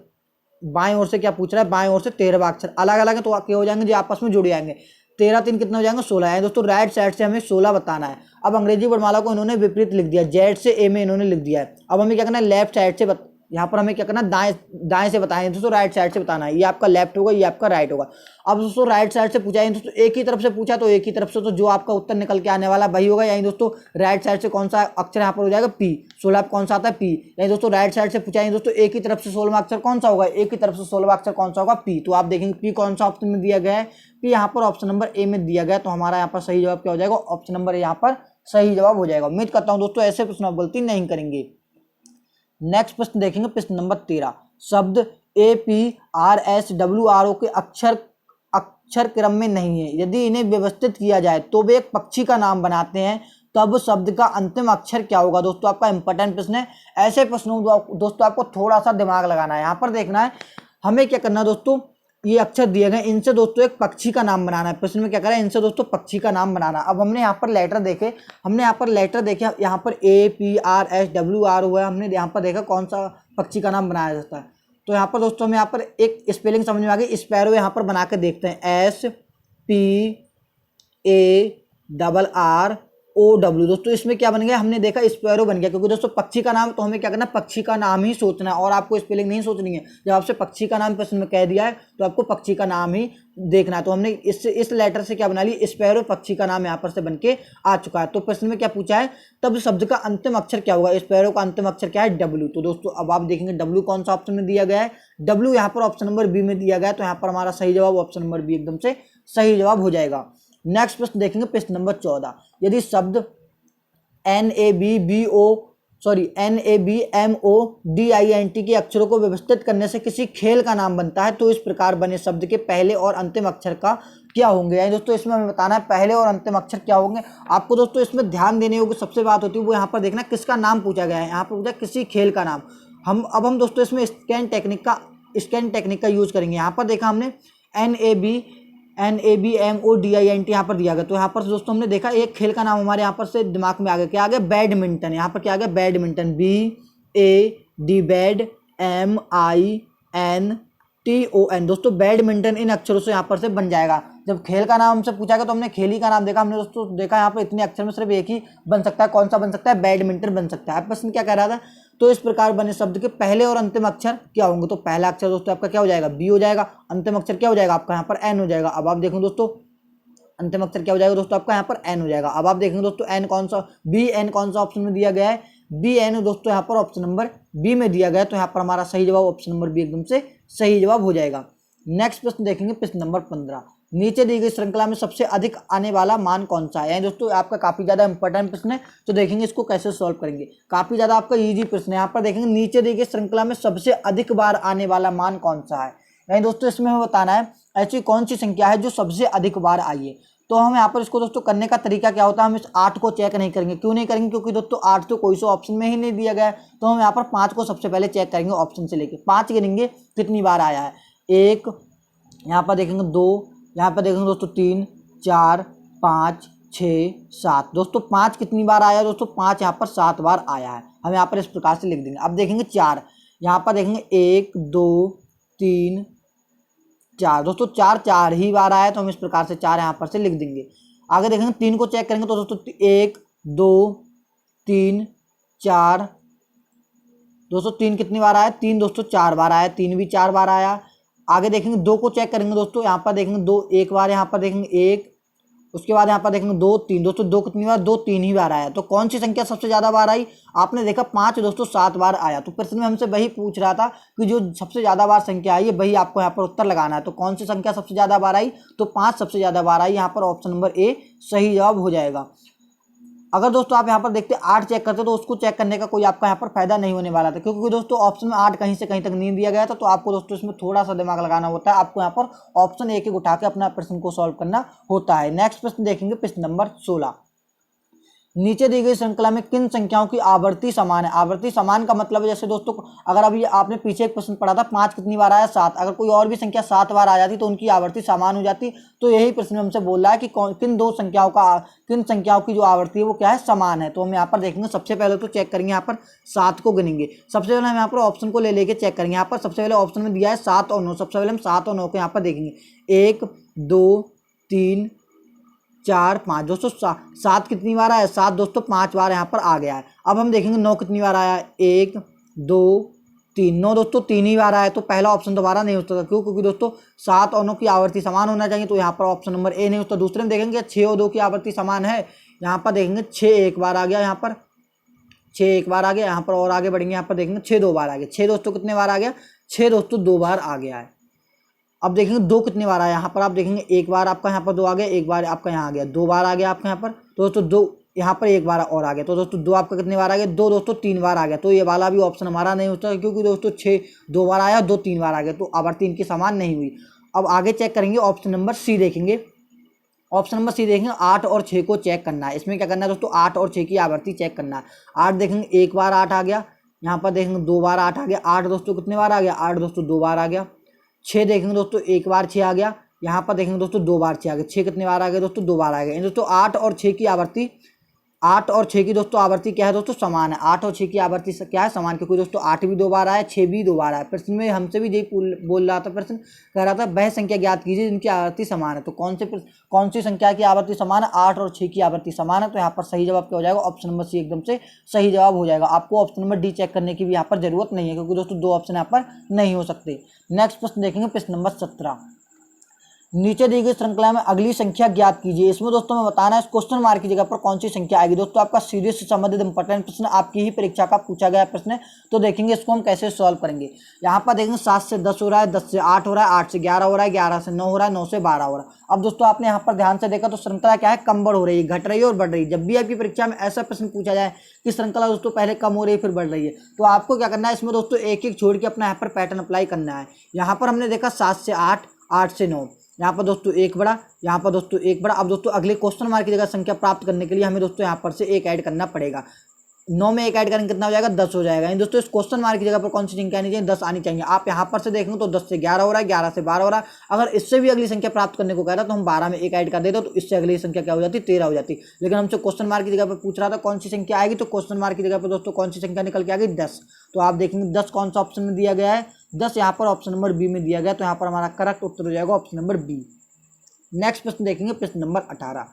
Speaker 1: बाएं ओर से क्या पूछ रहा है, बाएं ओर से 13वां अक्षर। अलग अलग है तो क्या हो जाएंगे, जो आपस में जुड़ जाएंगे। 13 3 कितने हो जाएंगे, 16 है दोस्तों। राइट साइड से हमें 16 बताना है। अब अंग्रेजी वर्णमाला को इन्होंने विपरीत लिख दिया, जेड से ए में इन्होंने लिख दिया है। अब हमें क्या करना है, लेफ्ट साइड से यहाँ पर हमें क्या करना है, दाएं से बताएं दोस्तों, राइट साइड से बताना है। ये आपका लेफ्ट होगा, ये आपका राइट होगा। अब दोस्तों राइट साइड से पूछा है दोस्तों, एक ही तरफ से पूछा तो एक ही तरफ से, तो जो आपका उत्तर निकल के आने वाला वही होगा। यानी दोस्तों राइट साइड से कौन सा अक्षर यहाँ पर हो जाएगा, पी। 16 कौन सा आता है, पी। यानी दोस्तों राइट साइड से पूछा है दोस्तों, एक ही तरफ से 16वां अक्षर कौन सा होगा, एक ही तरफ से 16वां अक्षर कौन सा होगा, पी। तो आप देखेंगे पी कौन सा ऑप्शन में दिया गया है, पी यहाँ पर ऑप्शन नंबर ए में दिया गया। तो हमारा यहाँ पर सही जवाब क्या हो जाएगा, ऑप्शन नंबर ए यहाँ पर सही जवाब हो जाएगा। उम्मीद करता हूँ दोस्तों ऐसे प्रश्न आप गलती नहीं करेंगे। नेक्स्ट प्रश्न देखेंगे प्रश्न नंबर 13। शब्द APRSWRO के अक्षर क्रम में नहीं है, यदि इन्हें व्यवस्थित किया जाए तो वे एक पक्षी का नाम बनाते हैं, तब शब्द का अंतिम अक्षर क्या होगा। दोस्तों आपका इंपॉर्टेंट प्रश्न है। ऐसे प्रश्नों दोस्तों आपको थोड़ा सा दिमाग लगाना है। यहाँ पर देखना है हमें क्या करना है दोस्तों, ये अक्षर दिए गए, इनसे दोस्तों एक पक्षी का नाम बनाना है। प्रश्न में क्या करें, इनसे दोस्तों पक्षी का नाम बनाना। अब हमने यहाँ पर लेटर देखे, यहाँ पर APRSWRO है। हमने यहाँ पर देखा कौन सा पक्षी का नाम बनाया जाता है। तो यहाँ पर दोस्तों हमें यहाँ पर एक स्पेलिंग समझ में आ गई, स्पैरो यहाँ पर बना के देखते हैं, SPARROW। दोस्तों इसमें क्या बन गया, हमने देखा स्पैरो बन गया, क्योंकि दोस्तों पक्षी का नाम, तो हमें क्या करना है, पक्षी का नाम ही सोचना है और आपको स्पेलिंग नहीं सोचनी है। जब आपसे पक्षी का नाम प्रश्न में कह दिया है तो आपको पक्षी का नाम ही देखना है। तो हमने इस लेटर से क्या बना लिया, स्पैरो पक्षी का नाम यहाँ पर से बन के आ चुका है। तो प्रश्न में क्या पूछा है, तब शब्द का अंतिम अक्षर क्या होगा, स्पैरो का अंतिम अक्षर क्या है, W। तो दोस्तों अब आप देखेंगे W कौन सा ऑप्शन में दिया गया है, W यहाँ पर ऑप्शन नंबर बी में दिया गया है। तो यहाँ पर हमारा सही जवाब ऑप्शन नंबर बी एकदम से सही जवाब हो जाएगा। नेक्स्ट प्रश्न देखेंगे प्रश्न नंबर 14। यदि शब्द NABBO NABMODINT के अक्षरों को व्यवस्थित करने से किसी खेल का नाम बनता है, तो इस प्रकार बने शब्द के पहले और अंतिम अक्षर का क्या होंगे। यानी दोस्तों इसमें हमें बताना है पहले और अंतिम अक्षर क्या होंगे। आपको दोस्तों इसमें ध्यान देने योग्य सबसे बात होती है वो यहाँ पर देखना किसका नाम पूछा गया है। यहाँ पर पूछा किसी खेल का नाम। हम दोस्तों इसमें स्कैन टेक्निक का यूज करेंगे। यहाँ पर देखा हमने NABMODINT यहाँ पर दिया गया, तो यहाँ पर दोस्तों हमने देखा एक खेल का नाम हमारे यहाँ पर से दिमाग में आ गया। क्या आ गया? बैडमिंटन। यहाँ पर क्या आ गया? बैडमिंटन। BAD bad MINTON। दोस्तों बैडमिंटन इन अक्षरों से यहाँ पर से बन जाएगा। जब खेल का नाम हमसे पूछा गया तो हमने खेल ही का नाम देखा। हमने दोस्तों देखा यहाँ पर इतने अक्षर में सिर्फ एक ही बन सकता है। कौन सा बन सकता है? बैडमिंटन बन सकता है। प्रश्न क्या कह रहा था? तो इस प्रकार बने शब्द के पहले और अंतिम अक्षर क्या होंगे। तो पहला अक्षर दोस्तों आपका क्या हो जाएगा? B हो जाएगा। अंतिम अक्षर क्या हो जाएगा आपका? यहाँ पर N हो जाएगा। अब आप देखो दोस्तों अंतिम अक्षर क्या हो जाएगा दोस्तों आपका? यहाँ पर N हो जाएगा। अब आप देखेंगे दोस्तों N कौन सा BN कौन सा ऑप्शन में दिया गया है? BN दोस्तों यहाँ पर ऑप्शन नंबर B में दिया गया है। तो यहाँ पर हमारा सही जवाब ऑप्शन नंबर B एकदम से सही जवाब हो जाएगा। नेक्स्ट प्रश्न देखेंगे, प्रश्न नंबर 15। नीचे दी गई श्रृंखला में सबसे अधिक आने वाला मान कौन सा है। यानी दोस्तों आपका काफी ज्यादा इंपॉर्टेंट प्रश्न है, तो देखेंगे इसको कैसे सॉल्व करेंगे। काफी ज्यादा आपका इजी प्रश्न है। यहाँ पर देखेंगे नीचे दी गई श्रृंखला में सबसे अधिक बार आने वाला मान कौन सा है। यानी दोस्तों इसमें हमें बताना है ऐसी कौन सी संख्या है जो सबसे अधिक बार आई है। तो हम यहाँ पर इसको दोस्तों करने का तरीका क्या होता है, हम इस 8 को चेक नहीं करेंगे। क्यों नहीं करेंगे? क्योंकि दोस्तों 8 तो कोई सा ऑप्शन में ही नहीं दिया गया है। तो हम यहाँ पर 5 को सबसे पहले चेक करेंगे ऑप्शन से लेके। 5 गिनेंगे कितनी बार आया है। 1, यहाँ पर देखेंगे 2, यहाँ पर देखेंगे दोस्तों 3, 4, 5, 6, 7। दोस्तों 5 कितनी बार आया है दोस्तों? 5 यहाँ पर 7 बार आया है। हम यहाँ पर इस प्रकार से लिख देंगे। अब देखेंगे 4, यहाँ पर देखेंगे 1, 2, 3, 4। दोस्तों 4 ही बार आया है, तो हम इस प्रकार से 4 यहाँ पर से लिख देंगे। आगे देखेंगे 3 को चेक करेंगे तो दोस्तों 1, 2, 3, 4। दोस्तों 3 कितनी बार आया? 3 दोस्तों 4 बार आया। 3 भी 4 बार आया। आगे देखेंगे 2 को चेक करेंगे दोस्तों, यहाँ पर देखेंगे 2 एक बार, यहाँ पर देखेंगे 1, उसके बाद यहाँ पर देखेंगे 2, 3। दोस्तों 2 कितनी बार? 2 3 ही बार आया। तो कौन सी संख्या सबसे ज्यादा बार आई? आपने देखा 5 दोस्तों 7 बार आया। तो प्रश्न में हमसे वही पूछ रहा था कि जो सबसे ज्यादा बार संख्या आई है वही आपको यहाँ पर उत्तर लगाना है। तो कौन सी संख्या सबसे ज्यादा बार आई? तो 5 सबसे ज्यादा बार आई। यहाँ पर ऑप्शन नंबर A सही जवाब हो जाएगा। अगर दोस्तों आप यहाँ पर देखते 8 चेक करते तो उसको चेक करने का कोई आपका यहाँ पर फायदा नहीं होने वाला था, क्योंकि दोस्तों ऑप्शन में 8 कहीं से कहीं तक नहीं दिया गया था। तो आपको दोस्तों इसमें थोड़ा सा दिमाग लगाना होता है। आपको यहाँ पर ऑप्शन एक उठा के अपना प्रश्न को सॉल्व करना होता है। नेक्स्ट प्रश्न देखेंगे, प्रश्न नंबर 16। नीचे दी गई श्रृंखला में किन संख्याओं की आवर्ती समान है। आवर्ती समान का मतलब है जैसे दोस्तों अगर अभी आपने पीछे एक प्रश्न पढ़ा था 5 कितनी बार आया? 7। अगर कोई और भी संख्या 7 बार आ जाती तो उनकी आवर्ती समान हो जाती। तो यही प्रश्न हमसे बोल रहा है कि किन संख्याओं की जो आवर्ती है वो क्या है? समान है। तो हम यहाँ पर देखेंगे सबसे पहले तो चेक करेंगे, यहाँ पर 7 को गिनेंगे। सबसे पहले हम यहाँ पर ऑप्शन को ले लेके चेक करेंगे। यहाँ पर सबसे पहले ऑप्शन में दिया है 7 और 9। सबसे पहले हम 7 और 9 को यहाँ पर देखेंगे। 1, 2, 3, 4, 5। दोस्तों 7 कितनी बार आया? 7 दोस्तों 5 बार यहाँ पर आ गया है। अब हम देखेंगे 9 कितनी बार आया? 1, 2, 3। 9 दोस्तों 3 ही बार आया। तो पहला ऑप्शन दोबारा नहीं होता था। क्यों? क्योंकि दोस्तों 7 और 9 की आवर्ती समान होना चाहिए। तो यहाँ पर ऑप्शन नंबर A नहीं होता। दूसरे में देखेंगे 6 और 2 की आवर्ती समान है। यहाँ पर देखेंगे 6 एक बार आ गया, यहाँ पर 6 एक बार आ गया। यहाँ पर और आगे बढ़ेंगे, यहाँ पर देखेंगे 6 2 बार आ गया। 6 दोस्तों कितने बार आ गया? 6 दोस्तों 2 बार आ गया है। अब देखेंगे 2 कितने बार आया? यहाँ पर आप देखेंगे एक बार आपका यहाँ पर 2 आ गया, एक बार आपका यहाँ आ गया, 2 बार आ गया आपका यहाँ पर। तो दोस्तों 2 यहाँ पर एक बार और आ गया। तो दोस्तों 2 आपका कितने बार आ गया? 2 दोस्तों 3 बार आ गया। तो ये वाला भी ऑप्शन हमारा नहीं होता, क्योंकि दोस्तों 6 2 बार आया, 2 3 बार आ गया। तो आवर्ती इनकी समान नहीं हुई। अब आगे चेक करेंगे, ऑप्शन नंबर C देखेंगे। ऑप्शन नंबर C देखेंगे 8 और 6 को चेक करना है। इसमें क्या करना है दोस्तों? 8 और 6 की आवर्ती चेक करना है। 8 देखेंगे एक बार 8 आ गया, यहाँ पर देखेंगे 2 बार 8 आ गया। 8 दोस्तों कितने बार आ गया? 8 दोस्तों 2 बार आ गया। 6 देखेंगे दोस्तों एक बार 6 आ गया, यहाँ पर देखेंगे दोस्तों 2 बार 6 आ गया। 6 कितने बार आ गए दोस्तों? 2 बार आ गए। दोस्तों 8 और 6 की आवर्ती 8 और 6 की दोस्तों आवर्ती क्या है दोस्तों? समान है। 8 और 6 की आवर्ती क्या है? समान। क्योंकि दोस्तों 8 भी 2 बार आया, 6 भी 2 बार आया। प्रश्न में हमसे भी यही बोल रहा था, प्रश्न कह रहा था वह संख्या ज्ञात कीजिए जिनकी आवर्ती समान है। तो कौन सी संख्या की आवर्ती समान है? 8 और 6 की आवर्ती समान है। तो यहाँ पर सही जवाब क्या हो जाएगा? ऑप्शन नंबर C एकदम से सही जवाब हो जाएगा। आपको ऑप्शन नंबर D चेक करने की भी यहाँ पर जरूरत नहीं है, क्योंकि दोस्तों 2 ऑप्शन यहाँ पर नहीं हो सकते। नेक्स्ट प्रश्न देखेंगे, प्रश्न नंबर 17। नीचे दी गई श्रृंखला में अगली संख्या ज्ञात कीजिए। इसमें दोस्तों हमें बताना है क्वेश्चन मार्क की जगह पर कौन सी संख्या आएगी। दोस्तों आपका सीरीज से संबंधित इंपॉर्टेंट प्रश्न, आपकी ही परीक्षा का पूछा गया प्रश्न है, तो देखेंगे इसको हम कैसे सॉल्व करेंगे। यहाँ पर देखेंगे 7 से 10 हो रहा है, 10 से 8 हो रहा है, 8 से 11 हो रहा है, 11 से 9 हो रहा है, 9 से 12 हो रहा है। अब दोस्तों आपने यहाँ पर ध्यान से देखा तो श्रृंखला क्या है, कम बढ़ हो रही है, घट रही है और बढ़ रही है। जब भी आपकी परीक्षा में ऐसा प्रश्न पूछा जाए कि श्रृंखला दोस्तों पहले कम हो रही है फिर बढ़ रही है, तो आपको क्या करना है, इसमें दोस्तों एक एक छोड़ के अपना यहाँ पर पैटर्न अप्लाई करना है। यहाँ पर हमने देखा 7 से 8, 8 से 9, यहाँ पर दोस्तों एक बड़ा, यहाँ पर दोस्तों एक बड़ा। अब दोस्तों अगले क्वेश्चन मार्क की जगह संख्या प्राप्त करने के लिए हमें दोस्तों यहाँ पर से एक ऐड करना पड़ेगा। 9 में एक ऐड करेंगे कितना हो जाएगा, 10 हो जाएगा। दोस्तों इस क्वेश्चन मार्क की जगह पर कौन सी संख्या आनी चाहिए, 10 आनी चाहिए। आप यहाँ पर से देखेंगे तो 10 से 11 हो रहा है, 11 से 12 हो रहा है। अगर इससे भी अगली संख्या प्राप्त करने को कह रहा है तो हम 12 में एक ऐड कर देते तो इससे अगली संख्या क्या हो जाती, 13 हो जाती। लेकिन हमसे क्वेश्चन मार्क की जगह पर पूछ रहा था कौन सी संख्या आएगी, तो क्वेश्चन मार्क की जगह पर दोस्तों कौन सी संख्या निकल के आ गई, 10। तो आप देखेंगे 10 कौन सा ऑप्शन में दिया गया है, 10 यहाँ पर ऑप्शन नंबर बी में दिया गया। तो यहाँ पर हमारा करेक्ट उत्तर हो जाएगा ऑप्शन नंबर बी। नेक्स्ट प्रश्न देखेंगे, प्रश्न नंबर 18।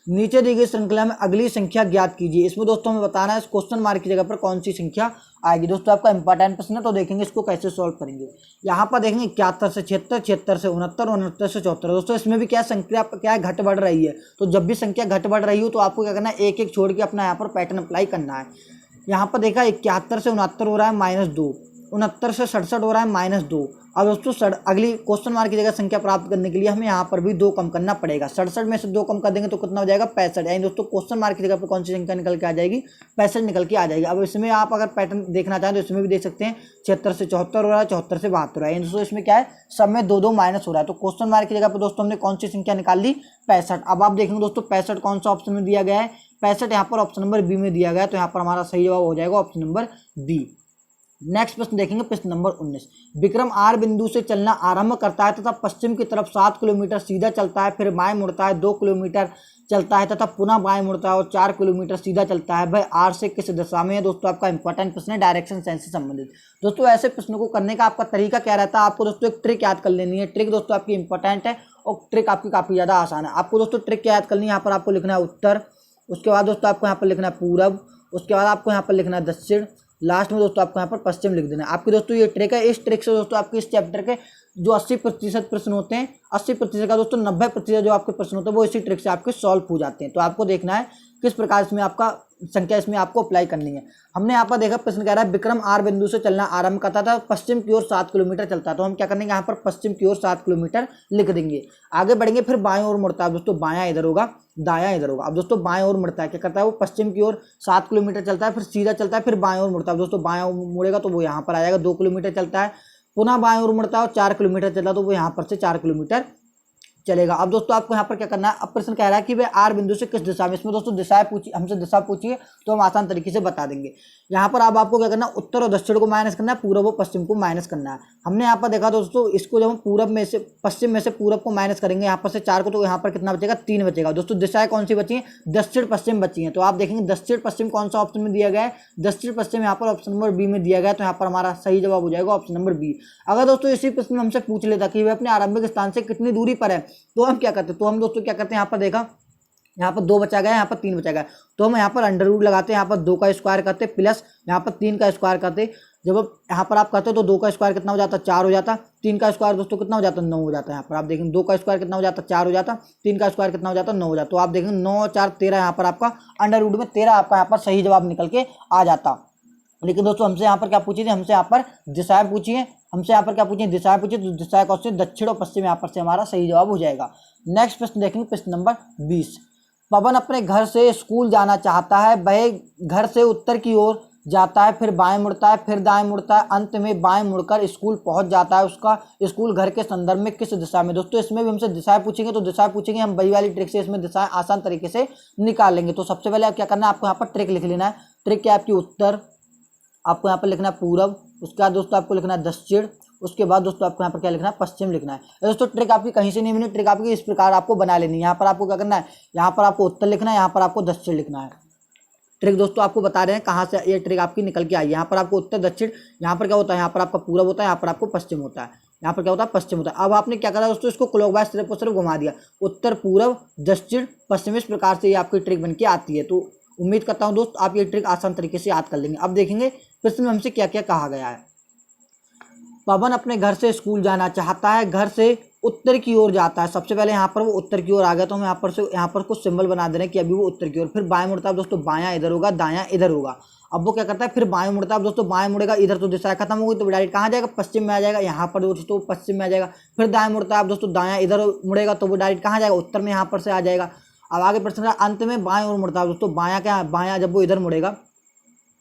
Speaker 1: नीचे दी गई श्रृंखला में अगली संख्या ज्ञात कीजिए। इसमें दोस्तों हमें बताना है क्वेश्चन मार्क की जगह पर कौन सी संख्या आएगी। दोस्तों आपका इंपॉर्टेंट प्रश्न है, तो देखेंगे इसको कैसे सॉल्व करेंगे। यहाँ पर देखेंगे 71 से 76, 76 से 69, 69 से 74। दोस्तों इसमें भी क्या संख्या क्या है, घट बढ़ रही है। तो जब भी संख्या घट बढ़ रही हो तो आपको क्या करना है, एक एक छोड़ के अपना यहाँ पर पैटर्न अप्लाई करना है। यहाँ पर देखा 71 से 69 हो रहा है -2, 69 से 67 हो रहा है -2। अब दोस्तों अगली क्वेश्चन मार्क की जगह संख्या प्राप्त करने के लिए हमें यहाँ पर भी 2 कम करना पड़ेगा। 67 में से 2 कम कर देंगे तो कितना हो जाएगा, 65। यानी दोस्तों क्वेश्चन मार्क की जगह पर कौन सी संख्या निकल के आ जाएगी, 65 निकल के आ जाएगी। अब इसमें आप अगर पैटर्न देखना चाहें तो इसमें भी देख सकते हैं 76 से 74 हो रहा है, 74 से 72 हो रहा है। दोस्तों इसमें क्या है, सब में 2 2 माइनस हो रहा है। तो क्वेश्चन मार्क की जगह पर दोस्तों हमने कौन सी संख्या निकाल ली, 65। अब आप देखेंगे दोस्तों 65 कौन सा ऑप्शन में दिया गया है, 65 यहाँ पर ऑप्शन नंबर बी में दिया गया है। तो यहाँ पर हमारा सही जवाब हो जाएगा ऑप्शन नंबर बी। नेक्स्ट प्रश्न देखेंगे, प्रश्न नंबर 19। विक्रम आर बिंदु से चलना आरंभ करता है तथा पश्चिम की तरफ 7 किलोमीटर सीधा चलता है, फिर बाएं मुड़ता है, 2 किलोमीटर चलता है तथा पुनः बाएं मुड़ता है और 4 किलोमीटर सीधा चलता है। वह आर से किस दिशा में है। दोस्तों आपका इंपॉर्टेंट प्रश्न है, डायरेक्शन सेंस से संबंधित। दोस्तों ऐसे प्रश्नों को करने का आपका तरीका क्या रहता है, आपको दोस्तों एक ट्रिक याद कर लेनी है। ट्रिक दोस्तों आपकी इंपॉर्टेंट है और ट्रिक आपकी काफ़ी ज़्यादा आसान है। आपको दोस्तों ट्रिक क्या याद करनी है, यहाँ पर आपको लिखना है उत्तर, उसके बाद दोस्तों आपको यहाँ पर लिखना है पूरब, उसके बाद आपको यहाँ पर लिखना है दक्षिण, लास्ट में दोस्तों आपको यहाँ पर पश्चिम लिख देना है। आपकी दोस्तों ये ट्रिक है। इस ट्रिक से दोस्तों आपके इस चैप्टर के जो 80% प्रश्न होते हैं, 80% का दोस्तों 90% जो आपके प्रश्न होते हैं वो इसी ट्रिक से आपके सॉल्व हो जाते हैं। तो आपको देखना है किस प्रकार इसमें आपका संख्या इसमें आपको अप्लाई करनी है। हमने यहाँ पर देखा प्रश्न कह रहा है विक्रम आर बिंदु से चलना आरंभ करता था, पश्चिम की ओर 7 किलोमीटर चलता है। तो हम क्या करेंगे, यहाँ पर पश्चिम की ओर 7 किलोमीटर लिख देंगे। आगे बढ़ेंगे, फिर बाएं ओर मुड़ता है। दोस्तों बायां इधर होगा, दायां इधर होगा। अब दोस्तों बाएं ओर मुड़ता है, क्या करता है वो पश्चिम की ओर 7 किलोमीटर चलता है, फिर सीधा चलता है, फिर बाएं ओर मुड़ता है। दोस्तों बाएं ओर मुड़ेगा तो वो यहाँ पर आ जाएगा, 2 किलोमीटर चलता है, पुनः बाएं ओर मुड़ता है और 4 किलोमीटर चलता है, तो वो यहाँ पर से 4 किलोमीटर चलेगा। अब दोस्तों आपको यहाँ पर क्या करना है, अब प्रश्न कह रहा है कि वे आर बिंदु से किस दिशा में। इसमें दोस्तों दिशाएं पूछी, हमसे दिशा पूछिए तो हम आसान तरीके से बता देंगे। यहाँ पर अब आपको क्या करना है, उत्तर और दक्षिण को माइनस करना है, पूरब और पश्चिम को माइनस करना है। हमने यहाँ पर देखा दोस्तों, इसको जब हम पूरब में से पश्चिम में से पूरब को माइनस करेंगे यहाँ पर से 4 को, तो यहाँ पर कितना बचेगा, 3 बचेगा। दोस्तों दिशाएं कौन सी बची हैं, दक्षिण पश्चिम बची हैं। तो आप देखेंगे दक्षिण पश्चिम कौन सा ऑप्शन में दिया गया है, दक्षिण पश्चिम यहाँ पर ऑप्शन नंबर बी में दिया गया है। तो यहाँ पर हमारा सही जवाब हो जाएगा ऑप्शन नंबर बी। अगर दोस्तों इसी प्रश्न में हमसे पूछ लेता कि वे अपने आरंभिक स्थान से कितनी दूरी पर है, तो हम क्या करते, तो हम दोस्तों क्या करते हैं, यहाँ पर देखा यहाँ पर 2 बचा गया, यहाँ पर 3 बचा गया, तो हम यहाँ पर अंडर रूट लगाते हैं, यहाँ पर 2 का स्क्वायर करते प्लस यहाँ पर 3 का स्क्वायर करते। जब यहाँ पर आप करते हो तो 2 का स्क्वायर कितना हो जाता है, 4 हो जाता। 3 का स्क्वायर दोस्तों कितना हो जाता है, 9 हो जाता है। यहाँ पर आप देखेंगे 2 का स्क्वायर कितना हो जाता है, 4 हो जाता। 3 का स्क्वायर कितना हो जाता है, 9 हो जाता। तो आप देखेंगे 9 4 13, यहाँ पर आपका अंडर रूट में 13 आपका यहाँ पर सही जवाब निकल के आ जाता। लेकिन दोस्तों हमसे यहाँ पर क्या पूछी थी, हमसे यहाँ पर दिशाएं पूछी है, हमसे यहाँ पर क्या पूछिए, दिशाएं पूछी। तो दिशाएं कौन सी, दक्षिण और पश्चिम, यहाँ पर से हमारा सही जवाब हो जाएगा। नेक्स्ट प्रश्न देखेंगे, प्रश्न नंबर 20। पवन अपने घर से स्कूल जाना चाहता है, वह घर से उत्तर की ओर जाता है, फिर बाएं मुड़ता है, फिर दाएं मुड़ता है, अंत में बाएं मुड़कर स्कूल पहुंच जाता है। उसका स्कूल घर के संदर्भ में किस दिशा में। दोस्तों इसमें भी हमसे दिशाएं पूछेंगे, तो दिशाएं पूछेंगे, हम वही वाली ट्रिक से इसमें दिशाएं आसान तरीके से निकाल लेंगे। तो सबसे पहले आप क्या करना है, आपको यहाँ पर ट्रिक लिख लेना है। ट्रिक क्या है आपकी, उत्तर, आपको यहाँ पर लिखना है पूरब, उसके बाद दोस्तों आपको लिखना है दक्षिण, उसके बाद दोस्तों आपको यहाँ पर क्या लिखना है, पश्चिम लिखना है। दोस्तों ट्रिक आपकी कहीं से नहीं बनी, ट्रिक आपकी इस प्रकार आपको बना लेनी है। यहाँ पर आपको क्या करना है, यहाँ पर आपको उत्तर लिखना है, यहाँ पर आपको दक्षिण लिखना है। ट्रिक दोस्तों आपको बता रहे हैं कहाँ से ये ट्रिक आपकी निकल के आई। यहाँ पर आपको उत्तर दक्षिण, यहाँ पर क्या होता है, यहाँ पर आपका पूरब होता है, यहाँ पर आपको पश्चिम होता है, यहाँ पर क्या होता है, पश्चिम होता है। अब आपने क्या करा दोस्तों, इसको क्लॉकवाइज सिर्फ और सिर्फ घुमा दिया, उत्तर पूरब दक्षिण पश्चिम, इस प्रकार से ये आपकी ट्रिक बन के आती है। तो उम्मीद करता हूँ दोस्त आप ये ट्रिक आसान तरीके से याद कर लेंगे। अब देखेंगे प्रश्न में हमसे क्या क्या कहा गया है। पवन अपने घर से स्कूल जाना चाहता है, घर से उत्तर की ओर जाता है। सबसे पहले यहाँ पर वो उत्तर की ओर आ गया, तो हम यहाँ पर कुछ सिंबल बना दे रहे हैं कि अभी वो उत्तर की ओर। फिर बाएं मुड़ता है दोस्तों, बायां इधर होगा, दायां इधर होगा। अब वो क्या करता है, फिर बाएं मुड़ता है दोस्तों, बाएं मुड़ेगा इधर, तो दिशा खत्म हो गई, तो डायरेक्ट कहाँ जाएगा, पश्चिम में आ जाएगा। यहाँ पर दोस्तों पश्चिम में आ जाएगा। फिर दाएं मुड़ता है दोस्तों, दायां इधर मुड़ेगा, तो वो डायरेक्ट कहाँ जाएगा, उत्तर में, यहाँ पर से आ जाएगा। अब आगे प्रश्न है, अंत में बाएं ओर मुड़ता है दोस्तों, बायां क्या है, बायां जब वो इधर मुड़ेगा,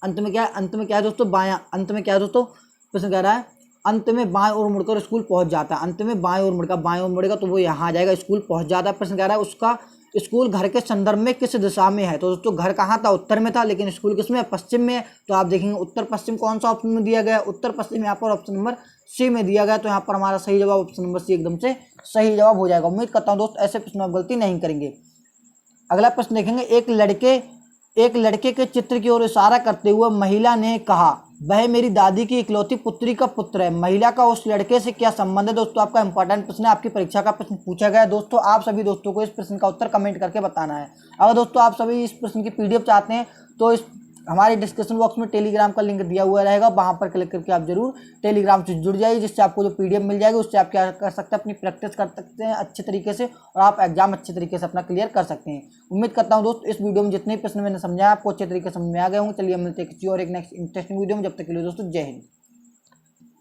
Speaker 1: अंत में क्या है, अंत में क्या है दोस्तों, बायां, अंत में क्या है दोस्तों, प्रश्न कह रहा है अंत में बाएं ओर मुड़कर स्कूल पहुंच जाता है। अंत में बाएं ओर मुड़ेगा, बाएं ओर मुड़ेगा तो वो यहाँ आ जाएगा, स्कूल पहुंच जाता है। प्रश्न कह रहा है उसका स्कूल घर के संदर्भ में किस दिशा में है। तो दोस्तों घर कहाँ था, उत्तर में था, लेकिन स्कूल किस में है, पश्चिम में है। तो आप देखेंगे उत्तर पश्चिम कौन सा ऑप्शन में दिया गया है, उत्तर पश्चिम, यहाँ पर ऑप्शन नंबर सी में दिया गया। तो यहाँ पर हमारा सही जवाब ऑप्शन नंबर सी एकदम से सही जवाब हो जाएगा। उम्मीद करता हूँ दोस्त ऐसे प्रश्न आप गलती नहीं करेंगे। अगला प्रश्न देखेंगे, एक लड़के के चित्र की ओर इशारा करते हुए महिला ने कहा, वह मेरी दादी की इकलौती पुत्री का पुत्र है। महिला का उस लड़के से क्या संबंध है। दोस्तों आपका इंपॉर्टेंट प्रश्न है, आपकी परीक्षा का प्रश्न पूछा गया है। दोस्तों आप सभी दोस्तों को इस प्रश्न का उत्तर कमेंट करके बताना है। अगर दोस्तों आप सभी इस प्रश्न की पीडीएफ चाहते हैं तो इस हमारे डिस्क्रिप्शन बॉक्स में टेलीग्राम का लिंक दिया हुआ रहेगा, वहां पर क्लिक करके आप जरूर टेलीग्राम से जुड़ जाइए, जिससे आपको जो पीडीएफ मिल जाएगी उससे आप क्या कर सकते हैं, अपनी प्रैक्टिस कर सकते हैं अच्छे तरीके से, और आप एग्जाम अच्छे तरीके से अपना क्लियर कर सकते हैं। उम्मीद करता हूं दोस्त इस वीडियो में जितने प्रश्न मैंने समझाया आपको अच्छे तरीके से समझ में आ गए होंगे। चलिए मिलते हैं किसी और एक नेक्स्ट इंटरेस्टिंग वीडियो में, जब तक के लिए दोस्तों जय हिंद।